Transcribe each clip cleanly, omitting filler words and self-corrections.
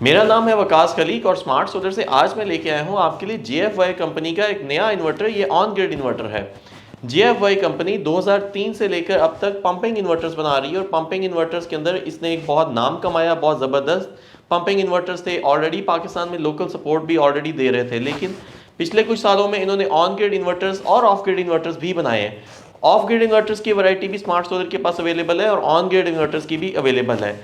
मेरा नाम है वकास खलीक और स्मार्ट सोलर से आज मैं लेके आया हूँ आपके लिए JFY कंपनी का एक नया इन्वर्टर। ये ऑन ग्रिड इन्वर्टर है। JFY कंपनी 2003 से लेकर अब तक पंपिंग इन्वर्टर्स बना रही है और पंपिंग इन्वर्टर्स के अंदर इसने एक बहुत नाम कमाया। बहुत ज़बरदस्त पंपिंग इन्वर्टर्स थे ऑलरेडी, पाकिस्तान में लोकल सपोर्ट भी ऑलरेडी दे रहे थे, लेकिन पिछले कुछ सालों में इन्होंने ऑन ग्रिड इन्वर्टर्स और ऑफ ग्रिड इन्वर्टर्स भी बनाए हैं। ऑफ ग्रिड इन्वर्टर्स की वैरायटी भी स्मार्ट सोलर के पास अवेलेबल है और ऑन ग्रिड इन्वर्टर्स की भी अवेलेबल है।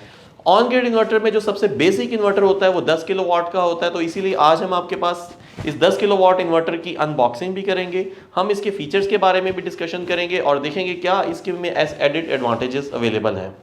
ऑन ग्रिड इन्वर्टर में जो सबसे बेसिक इन्वर्टर होता है वो 10 किलोवाट का होता है, तो इसीलिए आज हम आपके पास इस 10 किलोवाट इन्वर्टर की अनबॉक्सिंग भी करेंगे। हम इसके फीचर्स के बारे में भी डिस्कशन करेंगे और देखेंगे क्या इसके में एडेड एडवांटेजेस अवेलेबल हैं।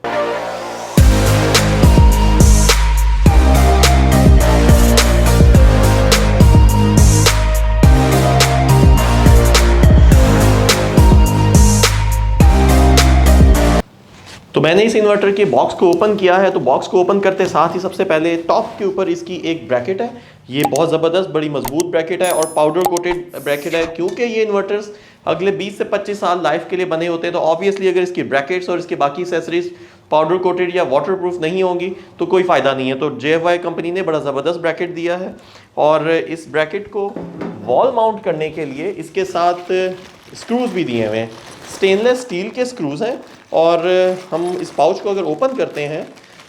तो मैंने इस इन्वर्टर के बॉक्स को ओपन किया है। तो बॉक्स को ओपन करते साथ ही सबसे पहले टॉप के ऊपर इसकी एक ब्रैकेट है। ये बहुत ज़बरदस्त बड़ी मजबूत ब्रैकेट है और पाउडर कोटेड ब्रैकेट है, क्योंकि ये इन्वर्टर्स अगले 20 से 25 साल लाइफ के लिए बने होते हैं। तो ऑब्वियसली अगर इसकी ब्रैकेट्स और इसके बाकी एक्सेसरीज पाउडर कोटेड या वाटर प्रूफ नहीं होंगी तो कोई फ़ायदा नहीं है। तो JFY कंपनी ने बड़ा ज़बरदस्त ब्रैकेट दिया है और इस ब्रैकेट को वॉल माउंट करने के लिए इसके साथ स्क्रूज भी दिए हुए हैं। स्टेनलेस स्टील के स्क्रूज हैं और हम इस पाउच को अगर ओपन करते हैं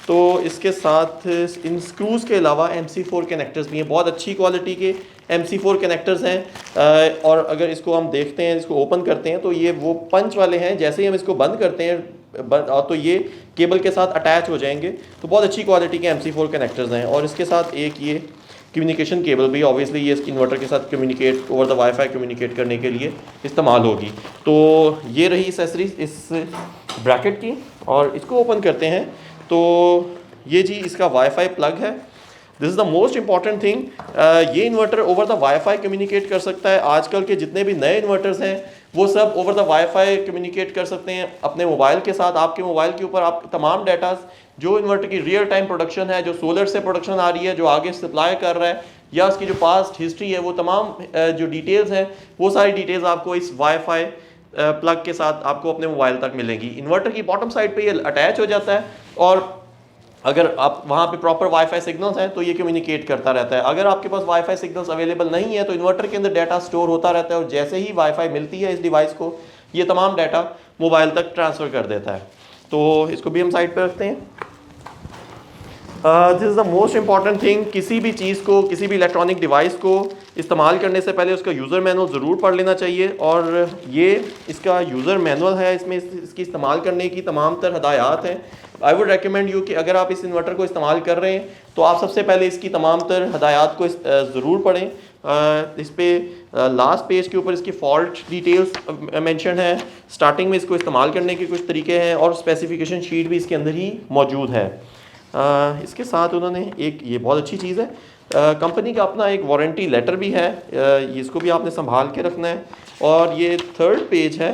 तो इसके साथ इन स्क्रूज़ के अलावा MC4 कनेक्टर्स भी हैं। बहुत अच्छी क्वालिटी के MC4 कनेक्टर्स हैं और अगर इसको हम देखते हैं, इसको ओपन करते हैं तो ये वो पंच वाले हैं। जैसे ही हम इसको बंद करते हैं तो ये केबल के साथ अटैच हो जाएंगे। तो बहुत अच्छी क्वालिटी के MC4 कनेक्टर्स हैं और इसके साथ एक ये कम्युनिकेशन केबल भी, ऑब्वियसली ये इस इन्वर्टर के साथ communicate over the WiFi communicate करने के लिए इस्तेमाल होगी। तो ये रही एक्सेसरीज इस ब्रैकेट की और इसको ओपन करते हैं तो ये जी इसका वाईफाई प्लग है। This is the most important thing. ये inverter over the WiFi communicate कर सकता है। आजकल के जितने भी नए इन्वर्टर्स हैं वो सब ओवर द वाईफाई कम्युनिकेट कर सकते हैं अपने मोबाइल के साथ। आपके मोबाइल के ऊपर आप तमाम डाटा जो इन्वर्टर की रियल टाइम प्रोडक्शन है, जो सोलर से प्रोडक्शन आ रही है, जो आगे सप्लाई कर रहा है, या उसकी जो पास्ट हिस्ट्री है, वो तमाम जो डिटेल्स हैं वो सारी डिटेल्स आपको इस वाईफाई प्लग के साथ आपको अपने मोबाइल तक मिलेंगी। इन्वर्टर की बॉटम साइड पे ये अटैच हो जाता है और अगर आप वहाँ पे प्रॉपर वाईफाई सिग्नल्स हैं तो ये कम्युनिकेट करता रहता है। अगर आपके पास वाईफाई सिग्नल्स अवेलेबल नहीं है तो इन्वर्टर के अंदर डाटा स्टोर होता रहता है और जैसे ही वाईफाई मिलती है इस डिवाइस को, ये तमाम डाटा मोबाइल तक ट्रांसफ़र कर देता है। तो इसको भी हम साइड पर रखते हैं। This is the most important thing. किसी भी चीज़ को, किसी भी इलेक्ट्रॉनिक डिवाइस को इस्तेमाल करने से पहले उसका यूज़र मैनुअल ज़रूर पढ़ लेना चाहिए और ये इसका यूज़र मैनुअल है। इसमें इसकी इस्तेमाल करने की तमाम तर हदायत हैं। आई वुड रेकमेंड यू कि अगर आप इस इन्वर्टर को इस्तेमाल कर रहे हैं तो आप सबसे पहले इसकी तमाम तर हदायत को ज़रूर पढ़ें। इस पे लास्ट पेज के ऊपर इसकी फॉल्ट डिटेल्स मेंशन है। स्टार्टिंग में इसको इस्तेमाल करने के कुछ तरीके हैं और स्पेसिफिकेशन शीट भी इसके अंदर ही मौजूद है। इसके साथ उन्होंने एक ये बहुत अच्छी चीज़ है, कंपनी का अपना एक वारंटी लेटर भी है। इसको भी आपने संभाल के रखना है। और ये 3rd पेज है,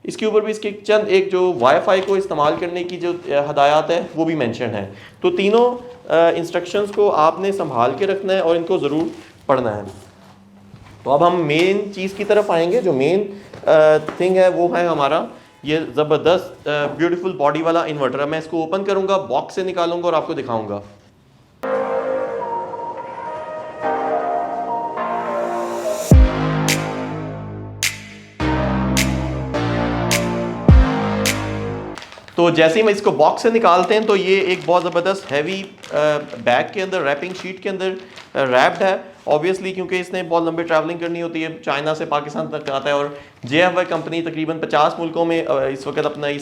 इसके ऊपर भी इसके चंद एक जो वाईफाई को इस्तेमाल करने की जो हदायत है वो भी मेंशन है। तो तीनों इंस्ट्रक्शंस को आपने संभाल के रखना है और इनको ज़रूर पढ़ना है। तो अब हम मेन चीज़ की तरफ आएंगे। जो मेन थिंग है वो है हमारा ये ज़बरदस्त ब्यूटीफुल बॉडी वाला इन्वर्टर है। मैं इसको ओपन करूंगा, बॉक्स से निकालूंगा और आपको दिखाऊंगा। तो जैसे ही हम इसको बॉक्स से निकालते हैं तो ये एक बहुत ज़बरदस्त हैवी बैग के अंदर, रैपिंग शीट के अंदर रैप्ड है। ऑब्वियसली क्योंकि इसने बहुत लंबी ट्रैवलिंग करनी होती है, चाइना से पाकिस्तान तक आता है और JFY कंपनी तकरीबन 50 मुल्कों में इस वक्त अपना ये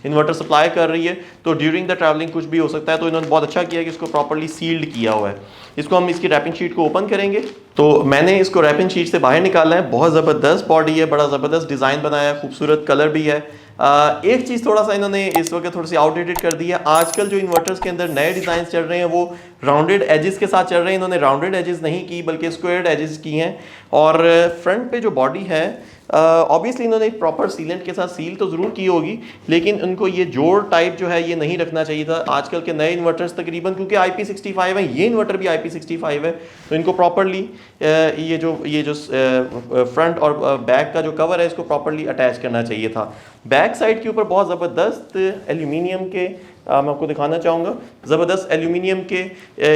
इन्वर्टर सप्लाई कर रही है। तो ड्यूरिंग द ट्रैवलिंग कुछ भी हो सकता है। तो इन्होंने बहुत अच्छा किया कि इसको प्रॉपर्ली सील्ड किया हुआ है। इसको हम इसकी रैपिंग शीट को ओपन करेंगे। तो मैंने इसको रैपिंग शीट से बाहर निकाला है। बहुत ज़बरदस्त बॉडी है, बड़ा ज़बरदस्त डिज़ाइन बनाया है, खूबसूरत कलर भी है। एक चीज़ थोड़ा सा इन्होंने इस वक्त थोड़ी सी आउटडेटेड कर दी है। आजकल जो इन्वर्टर्स के अंदर नए डिज़ाइन चल रहे हैं वो राउंडेड एजेस के साथ चल रहे हैं। इन्होंने राउंडेड एजेस नहीं की बल्कि स्क्वायर्ड एजेस की हैं। और फ्रंट पे जो बॉडी है ऑब्वियसली इन्होंने प्रॉपर सीलेंट के साथ सील तो ज़रूर की होगी, लेकिन उनको ये जोड़ टाइप जो है ये नहीं रखना चाहिए था। आजकल के नए इन्वर्टर्स तकरीबन क्योंकि IP65 है, ये इन्वर्टर भी IP65 है, तो इनको प्रॉपरली ये जो फ्रंट और बैक का जो कवर है इसको प्रॉपरली अटैच करना चाहिए था। बैक साइड के ऊपर बहुत ज़बरदस्त एल्यूमिनियम के मैं आपको दिखाना चाहूँगा। ज़बरदस्त एल्यूमिनियम के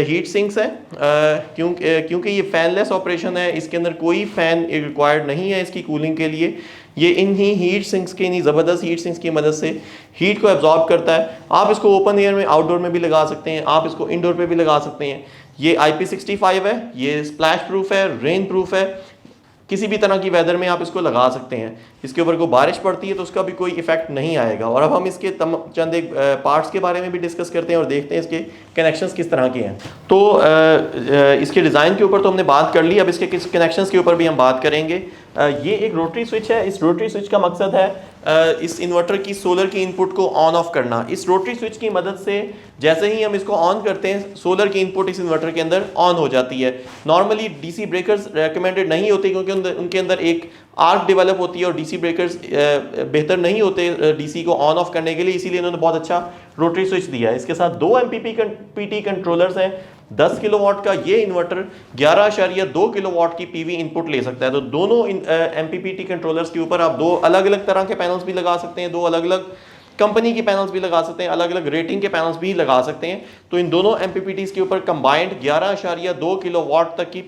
हीट सिंक्स हैं, क्योंकि ये फ़ैनलेस ऑपरेशन है, इसके अंदर कोई फ़ैन रिक्वायर्ड नहीं है इसकी कूलिंग के लिए। ये इन्हीं हीट सिंक्स के, इन्हीं ज़बरदस्त हीट सिंक्स की मदद से हीट को एब्जॉर्ब करता है। आप इसको ओपन एयर में, आउटडोर में भी लगा सकते हैं, आप इसको इंडोर पे भी लगा सकते हैं। ये IP65 है, ये स्प्लैश प्रूफ है, रेन प्रूफ है, किसी भी तरह की वेदर में आप इसको लगा सकते हैं। इसके ऊपर को बारिश पड़ती है तो उसका भी कोई इफेक्ट नहीं आएगा। और अब हम इसके चंद एक पार्ट्स के बारे में भी डिस्कस करते हैं और देखते हैं इसके कनेक्शंस किस तरह के हैं। तो इसके डिज़ाइन के ऊपर तो हमने बात कर ली, अब इसके किस कनेक्शंस के ऊपर भी हम बात करेंगे। ये एक रोटरी स्विच है। इस रोटरी स्विच का मकसद है इस इन्वर्टर की सोलर की इनपुट को ऑन ऑफ करना। इस रोटरी स्विच की मदद से जैसे ही हम इसको ऑन करते हैं, सोलर की इनपुट इस इन्वर्टर के अंदर ऑन हो जाती है। नॉर्मली डीसी ब्रेकर्स रेकमेंडेड नहीं होते, क्योंकि उनके अंदर एक आर्क डेवलप होती है और डीसी ब्रेकर्स बेहतर नहीं होते डीसी को ऑन ऑफ करने के लिए, इसीलिए इन्होंने बहुत अच्छा रोटरी स्विच दिया है। इसके साथ 2 MPPT कंट्रोलर्स हैं। 10 किलोवाट का ये इन्वर्टर 11.2 किलोवाट की पीवी इनपुट ले सकता है। तो दोनों MPPT कंट्रोलर्स के ऊपर आप 2 अलग अलग तरह के पैनल्स भी लगा सकते हैं, 2 अलग अलग कंपनी की पैनल्स भी लगा सकते हैं, अलग अलग रेटिंग के पैनल्स भी लगा सकते हैं। तो इन दोनों MPPTs के ऊपर कंबाइंड 11.2 किलोवाट तक की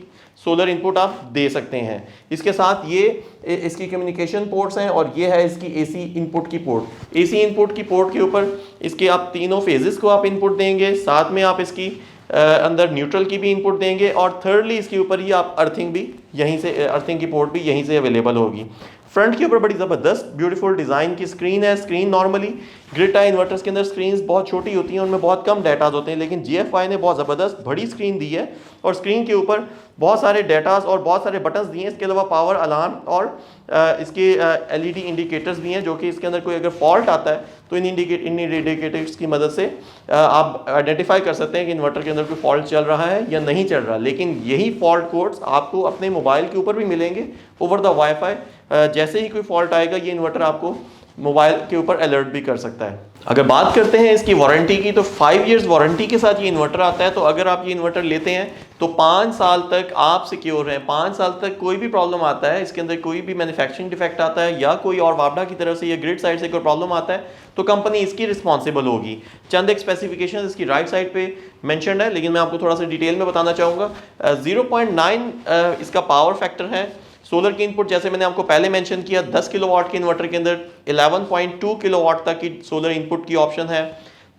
सोलर इनपुट आप दे सकते हैं। इसके साथ ये इसकी कम्युनिकेशन पोर्ट्स हैं और ये है इसकी AC इनपुट की पोर्ट। AC इनपुट की पोर्ट के ऊपर इसके आप तीनों फेजेस को आप इनपुट देंगे, साथ में आप इसकी अंदर न्यूट्रल की भी इनपुट देंगे, और थर्डली इसके ऊपर ही आप अर्थिंग भी यहीं से, अर्थिंग की पोर्ट भी यहीं से अवेलेबल होगी। फ्रंट के ऊपर बड़ी ज़बरदस्त ब्यूटीफुल डिज़ाइन की स्क्रीन है। Screen normally grid tie inverters के अंदर स्क्रीन्स बहुत छोटी होती हैं, उनमें बहुत कम डेटाज होते हैं, लेकिन GFI ने बहुत ज़बरदस्त बड़ी स्क्रीन दी है और स्क्रीन के ऊपर बहुत सारे डेटाज और बहुत सारे बटन्स दिए हैं। इसके अलावा पावर अलार्म और इसके LED इंडिकेटर्स भी हैं, जो कि इसके अंदर कोई अगर फॉल्ट आता है तो इन इंडिकेटर्स की मदद से आप आइडेंटिफाई कर सकते हैं कि इन्वर्टर के अंदर कोई फॉल्ट चल रहा है या नहीं चल रहा। लेकिन यही फॉल्ट कोड्स आपको अपने मोबाइल के ऊपर भी मिलेंगे ओवर द वाईफाई। जैसे ही कोई फॉल्ट आएगा, ये इन्वर्टर आपको मोबाइल के ऊपर अलर्ट भी कर सकता है। अगर बात करते हैं इसकी वारंटी की, तो 5 इयर्स वारंटी के साथ ये इन्वर्टर आता है। तो अगर आप ये इन्वर्टर लेते हैं तो 5 साल तक आप सिक्योर हैं। 5 साल तक कोई भी प्रॉब्लम आता है, इसके अंदर कोई भी मैन्युफैक्चरिंग डिफेक्ट आता है या कोई और वापडा की तरफ से या ग्रिड साइड से कोई प्रॉब्लम आता है, तो कंपनी इसकी रिस्पॉन्सिबल होगी। चंद एक स्पेसिफिकेशन इसकी राइट साइड पे मेंशन्ड है, लेकिन मैं आपको थोड़ा सा डिटेल में बताना चाहूँगा। 0.9 इसका पावर फैक्टर है। सोलर की इनपुट जैसे मैंने आपको पहले मेंशन किया, 10 किलोवाट के इन्वर्टर के अंदर 11.2 किलोवाट तक की सोलर इनपुट की ऑप्शन है।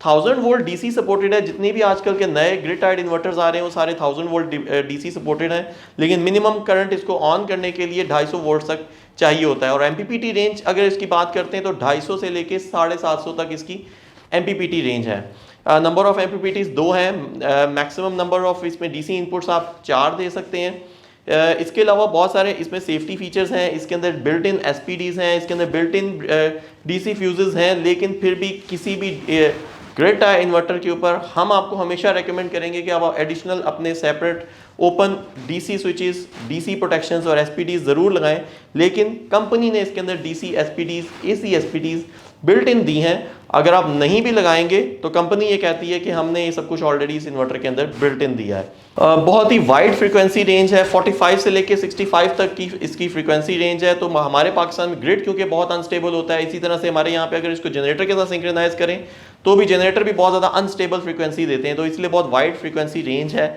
1000 वोल्ट DC सपोर्टेड है। जितने भी आजकल के नए ग्रिड टाइड इन्वर्टर्स आ रहे हैं वो सारे 1000 वोल्ट DC सपोर्टेड हैं, लेकिन मिनिमम करंट इसको ऑन करने के लिए 250 वोल्ट तक चाहिए होता है। और MPPT रेंज अगर इसकी बात करते हैं तो 250 से लेके 750 तक इसकी MPPT रेंज है। नंबर ऑफ MPPTs 2 हैं। मैक्सिमम नंबर ऑफ इसमें DC इनपुट्स आप 4 दे सकते हैं। इसके अलावा बहुत सारे इसमें सेफ्टी फीचर्स हैं। इसके अंदर बिल्ट इन SPDs हैं, इसके अंदर बिल्ट इन DC फ्यूजेस हैं, लेकिन फिर भी किसी भी ग्रिड टाई इन्वर्टर के ऊपर हम आपको हमेशा रेकमेंड करेंगे कि आप एडिशनल अपने separate open DC switches, DC protections और SPDs ज़रूर लगाएं। लेकिन कंपनी ने इसके अंदर DC SPDs, AC SPDs built in दी हैं। अगर आप नहीं भी लगाएंगे तो कंपनी ये कहती है कि हमने ये सब कुछ ऑलरेडी इस इन्वर्टर के अंदर बिल्ट इन दिया है। बहुत ही वाइड फ्रीक्वेंसी रेंज है, 45 से लेके 65 तक की इसकी फ्रीक्वेंसी रेंज है। तो हमारे पाकिस्तान में ग्रिड क्योंकि बहुत अनस्टेबल होता है, इसी तरह से हमारे यहाँ पे अगर इसको जनरेटर के साथ सिंक्रोनाइज करें तो भी जनरेटर भी बहुत ज़्यादा अनस्टेबल फ्रीक्वेंसी देते हैं, तो इसलिए बहुत वाइड फ्रीक्वेंसी रेंज है।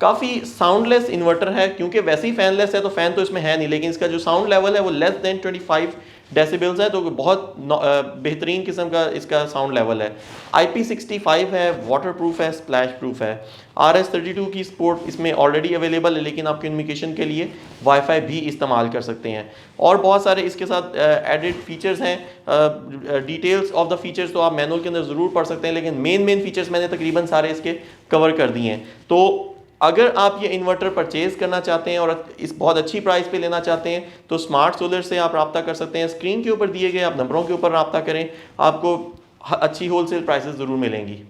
काफ़ी साउंडलेस इन्वर्टर है, क्योंकि वैसे ही फैनलेस है तो फैन तो इसमें है नहीं, लेकिन इसका जो साउंड लेवल है वो लेस देन 25 डेसिबल्स है, तो बहुत बेहतरीन किस्म का इसका साउंड लेवल है। IP65 है, वाटर प्रूफ है, स्प्लैश प्रूफ है। RS32 की सपोर्ट इसमें ऑलरेडी अवेलेबल है, लेकिन आप कम्युनिकेशन के लिए वाईफाई भी इस्तेमाल कर सकते हैं। और बहुत सारे इसके साथ एडिड फीचर्स हैं। डिटेल्स ऑफ द फीचर्स तो आप मैनुअल के अंदर ज़रूर पढ़ सकते हैं, लेकिन मेन फीचर्स मैंने तकरीबन सारे इसके कवर कर दिए हैं। तो अगर आप ये इन्वर्टर परचेज करना चाहते हैं और इस बहुत अच्छी प्राइस पे लेना चाहते हैं तो स्मार्ट सोलर से आप रब्ता कर सकते हैं। स्क्रीन के ऊपर दिए गए आप नंबरों के ऊपर रब्ता करें, आपको अच्छी होलसेल प्राइसेस ज़रूर मिलेंगी।